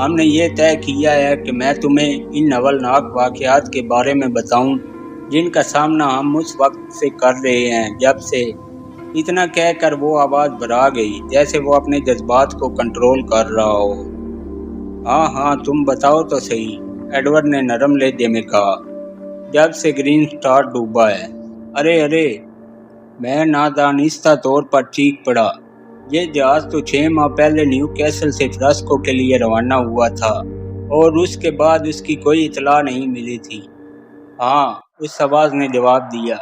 ہم نے یہ طے کیا ہے کہ میں تمہیں ان اولناک واقعات کے بارے میں بتاؤں جن کا سامنا ہم اس وقت سے کر رہے ہیں جب سے۔ اتنا کہہ کر وہ آواز بھرا گئی جیسے وہ اپنے جذبات کو کنٹرول کر رہا ہو۔ ہاں تم بتاؤ تو صحیح، ایڈورڈ نے نرم لہجے میں کہا، جب سے گرین سٹار ڈوبا ہے۔ ارے میں نادانستہ طور پر چیخ پڑا، یہ جہاز تو 6 ماہ پہلے نیو کیسل سے فرانسکو کے لیے روانہ ہوا تھا اور اس کے بعد اس کی کوئی اطلاع نہیں ملی تھی۔ ہاں، اس آواز نے جواب دیا۔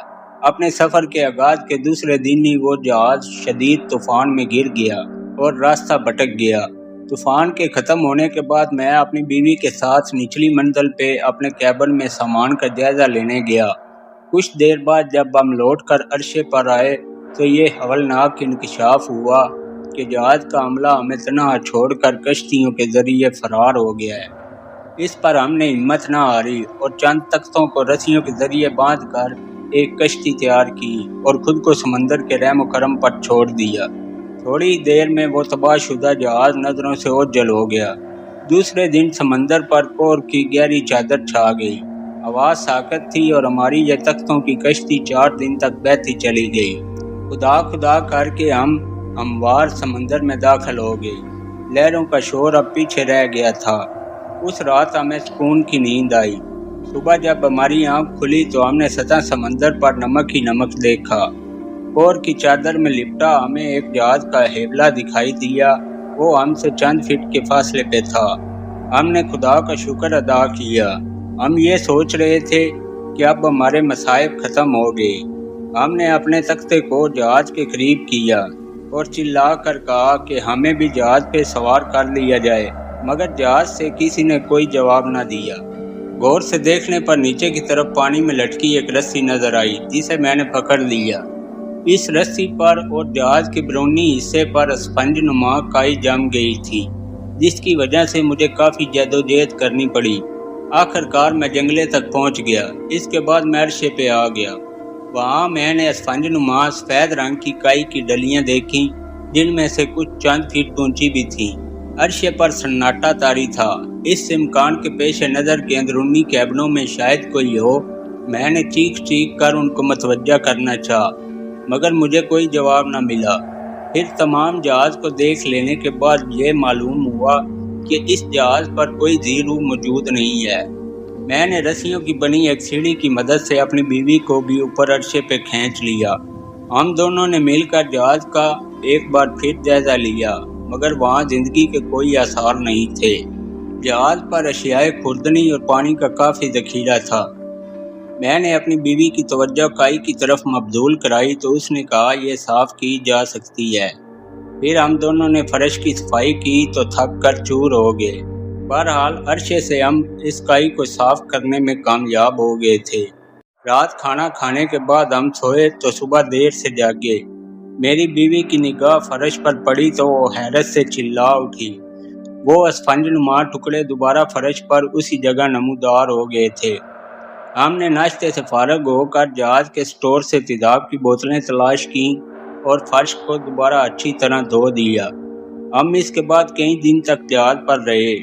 اپنے سفر کے آغاز کے دوسرے دن ہی وہ جہاز شدید طوفان میں گر گیا اور راستہ بھٹک گیا۔ طوفان کے ختم ہونے کے بعد میں اپنی بیوی کے ساتھ نچلی منزل پہ اپنے کیبن میں سامان کا جائزہ لینے گیا۔ کچھ دیر بعد جب ہم لوٹ کر عرصے پر آئے تو یہ ہولناک انکشاف ہوا کہ جہاز کا عملہ ہمیں تنہا چھوڑ کر کشتیوں کے ذریعے فرار ہو گیا ہے۔ اس پر ہم نے ہمت نہ ہاری اور چند تختوں کو رسیوں کے ذریعے باندھ کر ایک کشتی تیار کی اور خود کو سمندر کے رحم و کرم پر چھوڑ دیا۔ تھوڑی دیر میں وہ تباہ شدہ جہاز نظروں سے اوجھل ہو گیا۔ دوسرے دن سمندر پر کوہرام کی گہری چادر چھا گئی۔ ہوا ساکت تھی اور ہماری یہ تختوں کی کشتی 4 دن تک بہتی چلی گئی۔ خدا کر کے ہم ہموار سمندر میں داخل ہو گئے۔ لہروں کا شور اب پیچھے رہ گیا تھا۔ اس رات ہمیں سکون کی نیند آئی۔ صبح جب ہماری آنکھ کھلی تو ہم نے سطح سمندر پر نمک ہی نمک دیکھا۔ کوہرام کی چادر میں لپٹا ہمیں ایک جہاز کا ہیبلا دکھائی دیا۔ وہ ہم سے چند فٹ کے فاصلے پہ تھا۔ ہم نے خدا کا شکر ادا کیا۔ ہم یہ سوچ رہے تھے کہ اب ہمارے مصائب ختم ہو گئے۔ ہم نے اپنے تختے کو جہاز کے قریب کیا اور چلا کر کہا کہ ہمیں بھی جہاز پہ سوار کر لیا جائے، مگر جہاز سے کسی نے کوئی جواب نہ دیا۔ غور سے دیکھنے پر نیچے کی طرف پانی میں لٹکی ایک رسی نظر آئی جسے میں نے پکڑ لیا۔ اس رسی پر اور جہاز کے بیرونی حصے پر اسفنج نما کائی جم گئی تھی، جس کی وجہ سے مجھے کافی جدوجہد کرنی پڑی۔ آخرکار میں جنگلے تک پہنچ گیا۔ اس کے بعد میں عرصے پہ آ گیا۔ وہاں میں نے اسفنج نما سفید رنگ کی کائی کی ڈلیاں دیکھیں جن میں سے کچھ چند فٹ اونچی بھی تھیں۔ عرصے پر سناٹا طاری تھا۔ اس امکان کے پیش نظر کے اندرونی کیبنوں میں شاید کوئی ہو، میں نے چیخ کر ان کو متوجہ کرنا چاہا، مگر مجھے کوئی جواب نہ ملا۔ پھر تمام جہاز کو دیکھ لینے کے بعد یہ معلوم ہوا کہ اس جہاز پر کوئی ذی روح موجود نہیں ہے۔ میں نے رسیوں کی بنی ایک سیڑھی کی مدد سے اپنی بیوی کو بھی اوپر عرصے پہ کھینچ لیا۔ ہم دونوں نے مل کر جہاز کا ایک بار پھر جائزہ لیا، مگر وہاں زندگی کے کوئی آثار نہیں تھے۔ جہاز پر اشیاء خوردنی اور پانی کا کافی ذخیرہ تھا۔ میں نے اپنی بیوی کی توجہ کائی کی طرف مبذول کرائی تو اس نے کہا یہ صاف کی جا سکتی ہے۔ پھر ہم دونوں نے فرش کی صفائی کی تو تھک کر چور ہو گئے۔ بہرحال عرصے سے ہم اس کائی کو صاف کرنے میں کامیاب ہو گئے تھے۔ رات کھانا کھانے کے بعد ہم سوئے تو صبح دیر سے جاگے۔ میری بیوی کی نگاہ فرش پر پڑی تو وہ حیرت سے چلا اٹھی۔ وہ اسفنج نما ٹکڑے دوبارہ فرش پر اسی جگہ نمودار ہو گئے تھے۔ ہم نے ناشتے سے فارغ ہو کر جہاز کے سٹور سے تیزاب کی بوتلیں تلاش کیں اور فرش کو دوبارہ اچھی طرح دھو دیا۔ ہم اس کے بعد کئی دن تک جہاز پر رہے۔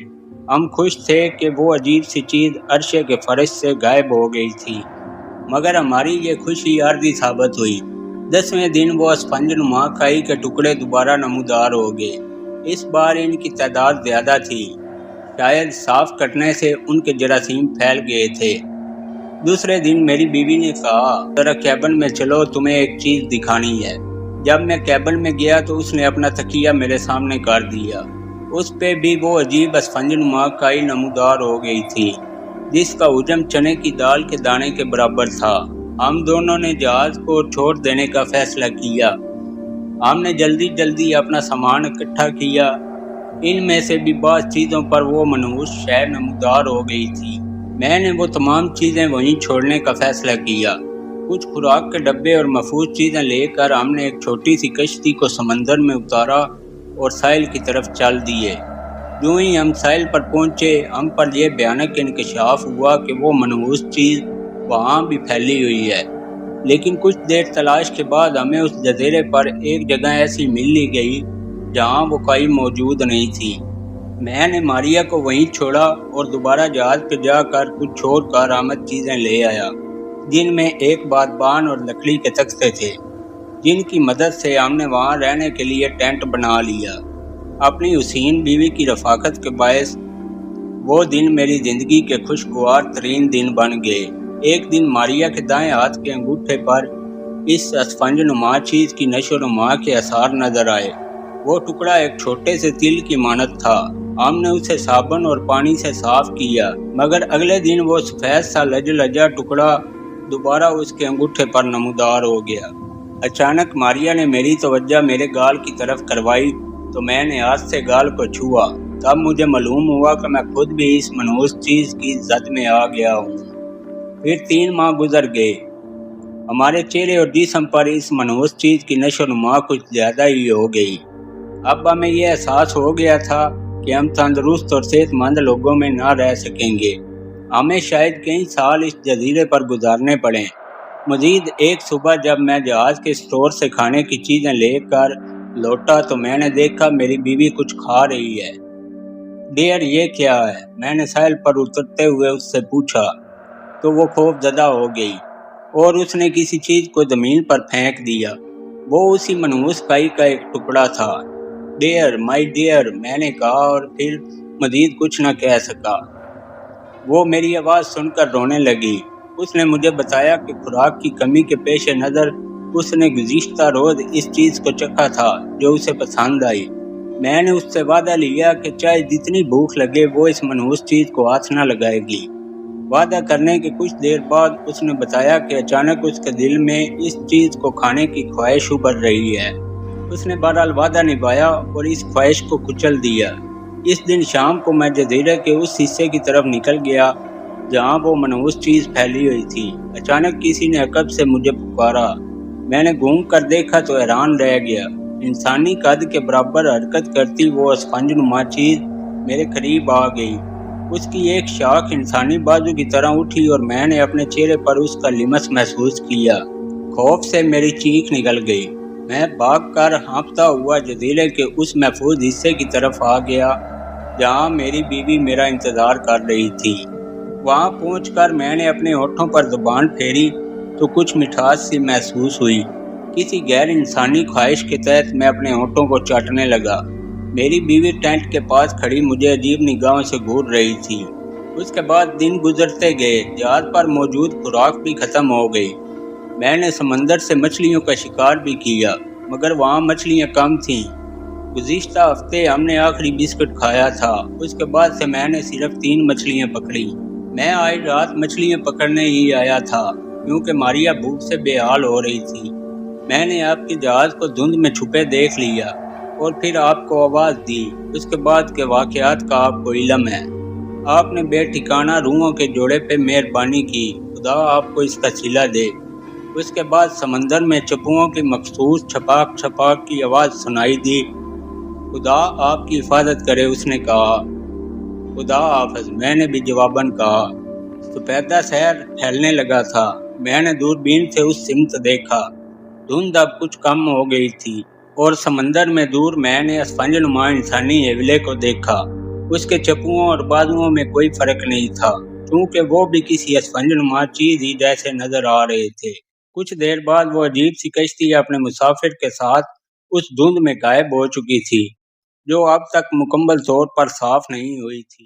ہم خوش تھے کہ وہ عجیب سی چیز عرصے کے فرش سے غائب ہو گئی تھی، مگر ہماری یہ خوشی عارضی ثابت ہوئی۔ 10ویں دن وہ اسفنج نما کائی کے ٹکڑے دوبارہ نمودار ہو گئے۔ اس بار ان کی تعداد زیادہ تھی، شاید صاف کٹنے سے ان کے جراثیم پھیل گئے تھے۔ دوسرے دن میری بیوی نے کہا ذرا کیبن میں چلو، تمہیں ایک چیز دکھانی ہے۔ جب میں کیبن میں گیا تو اس نے اپنا تکیہ میرے سامنے کر دیا۔ اس پہ بھی وہ عجیب اسفنج نما کائی نمودار ہو گئی تھی جس کا حجم چنے کی دال کے دانے کے برابر تھا۔ ہم دونوں نے جہاز کو چھوڑ دینے کا فیصلہ کیا۔ ہم نے جلدی اپنا سامان اکٹھا کیا۔ ان میں سے بھی بعض چیزوں پر وہ منحوس شے نمودار ہو گئی تھی۔ میں نے وہ تمام چیزیں وہیں چھوڑنے کا فیصلہ کیا۔ کچھ خوراک کے ڈبے اور محفوظ چیزیں لے کر ہم نے ایک چھوٹی سی کشتی کو سمندر میں اتارا اور ساحل کی طرف چل دیے۔ جو ہی ہم ساحل پر پہنچے ہم پر یہ بھیانک انکشاف ہوا کہ وہ منحوس چیز وہاں بھی پھیلی ہوئی ہے، لیکن کچھ دیر تلاش کے بعد ہمیں اس جزیرے پر ایک جگہ ایسی مل لی گئی جہاں وہ کائی موجود نہیں تھی۔ میں نے ماریا کو وہیں چھوڑا اور دوبارہ جہاز پہ جا کر کچھ چھوڑ کر آمد چیزیں لے آیا، جن میں ایک بادبان اور لکڑی کے تختے تھے، جن کی مدد سے ہم نے وہاں رہنے کے لیے ٹینٹ بنا لیا۔ اپنی حسین بیوی کی رفاقت کے باعث وہ دن میری زندگی کے خوشگوار ترین دن بن گئے۔ ایک دن ماریا کے دائیں ہاتھ کے انگوٹھے پر اس اسفنج نما چیز کی نشو و نما کے آثار نظر آئے۔ وہ ٹکڑا ایک چھوٹے سے تل کی مانند تھا۔ ہم نے اسے صابن اور پانی سے صاف کیا، مگر اگلے دن وہ سفید سا لجا ٹکڑا دوبارہ اس کے انگوٹھے پر نمودار ہو گیا۔ اچانک ماریا نے میری توجہ میرے گال کی طرف کروائی تو میں نے ہاتھ سے گال کو چھوا۔ تب مجھے معلوم ہوا کہ میں خود بھی اس منحوس چیز کی زد میں آ گیا ہوں۔ پھر 3 ماہ گزر گئے۔ ہمارے چہرے اور جسم پر اس منحوس چیز کی نشو و نما کچھ زیادہ ہی ہو گئی۔ اب ہمیں یہ احساس ہو گیا تھا کہ ہم تندرست اور صحت مند لوگوں میں نہ رہ سکیں گے۔ ہمیں شاید کئی سال اس جزیرے پر گزارنے پڑیں۔ مزید ایک صبح جب میں جہاز کے اسٹور سے کھانے کی چیزیں لے کر لوٹا تو میں نے دیکھا میری بیوی کچھ کھا رہی ہے۔ ڈیئر، یہ کیا ہے؟ میں نے ساحل پر اترتے ہوئے اس سے پوچھا تو وہ خوف زدہ ہو گئی اور اس نے کسی چیز کو زمین پر پھینک دیا۔ وہ اسی منحوس کائی کا ایک ٹکڑا تھا۔ ڈیئر، مائی ڈیئر، میں نے کہا اور پھر مزید کچھ نہ کہہ سکا۔ وہ میری آواز سن کر رونے لگی۔ اس نے مجھے بتایا کہ خوراک کی کمی کے پیش نظر اس نے گزشتہ روز اس چیز کو چکھا تھا جو اسے پسند آئی۔ میں نے اس سے وعدہ لیا کہ چاہے جتنی بھوک لگے وہ اس منحوس چیز کو ہاتھ نہ لگائے گی۔ وعدہ کرنے کے کچھ دیر بعد اس نے بتایا کہ اچانک اس کے دل میں اس چیز کو کھانے کی خواہش ابھر رہی ہے۔ اس نے بہرحال وعدہ نبھایا اور اس خواہش کو کچل دیا۔ اس دن شام کو میں جزیرے کے اس حصے کی طرف نکل گیا جہاں وہ منحوس چیز پھیلی ہوئی تھی۔ اچانک کسی نے عقب سے مجھے پکارا۔ میں نے گھوم کر دیکھا تو حیران رہ گیا۔ انسانی قد کے برابر حرکت کرتی وہ اسفنج نما چیز میرے قریب آ گئی۔ اس کی ایک شاخ انسانی بازو کی طرح اٹھی اور میں نے اپنے چہرے پر اس کا لمس محسوس کیا۔ خوف سے میری چیخ نکل گئی۔ میں بھاگ کر ہانپتا ہوا جزیرے کے اس محفوظ حصے کی طرف آ گیا جہاں میری بیوی میرا انتظار کر رہی تھی۔ وہاں پہنچ کر میں نے اپنے ہونٹوں پر زبان پھیری تو کچھ مٹھاس سی محسوس ہوئی۔ کسی غیر انسانی خواہش کے تحت میں اپنے ہونٹوں کو چاٹنے لگا۔ میری بیوی ٹینٹ کے پاس کھڑی مجھے عجیب نگاہوں سے گھور رہی تھی۔ اس کے بعد دن گزرتے گئے۔ جہاز پر موجود خوراک بھی ختم ہو گئی۔ میں نے سمندر سے مچھلیوں کا شکار بھی کیا، مگر وہاں مچھلیاں کم تھیں۔ گزشتہ ہفتے ہم نے آخری بسکٹ کھایا تھا۔ اس کے بعد سے میں نے صرف 3 مچھلیاں پکڑی۔ میں آج رات مچھلیاں پکڑنے ہی آیا تھا کیونکہ ماریا بھوک سے بے حال ہو رہی تھی۔ میں نے آپ کے جہاز کو دھند میں چھپے دیکھ لیا اور پھر آپ کو آواز دی۔ اس کے بعد کے واقعات کا آپ کو علم ہے۔ آپ نے بے ٹھکانہ روحوں کے جوڑے پہ مہربانی کی، خدا آپ کو اس کا صلہ دے۔ اس کے بعد سمندر میں چپوؤں کی مخصوص چھپاک چھپاک کی آواز سنائی دی۔ خدا آپ کی حفاظت کرے، اس نے کہا۔ خدا حافظ، میں نے بھی جواباً کہا۔ سفیدہ شہر پھیلنے لگا تھا۔ میں نے دوربین سے اس سمت دیکھا۔ دھند اب کچھ کم ہو گئی تھی اور سمندر میں دور میں نے اسفنج نما انسانی حیولے کو دیکھا۔ اس کے چپوؤں اور بازوؤں میں کوئی فرق نہیں تھا کیونکہ وہ بھی کسی اسفنج نما چیز ہی جیسے نظر آ رہے تھے۔ کچھ دیر بعد وہ عجیب سی کشتی اپنے مسافر کے ساتھ اس دھند میں غائب ہو چکی تھی جو اب تک مکمل طور پر صاف نہیں ہوئی تھی۔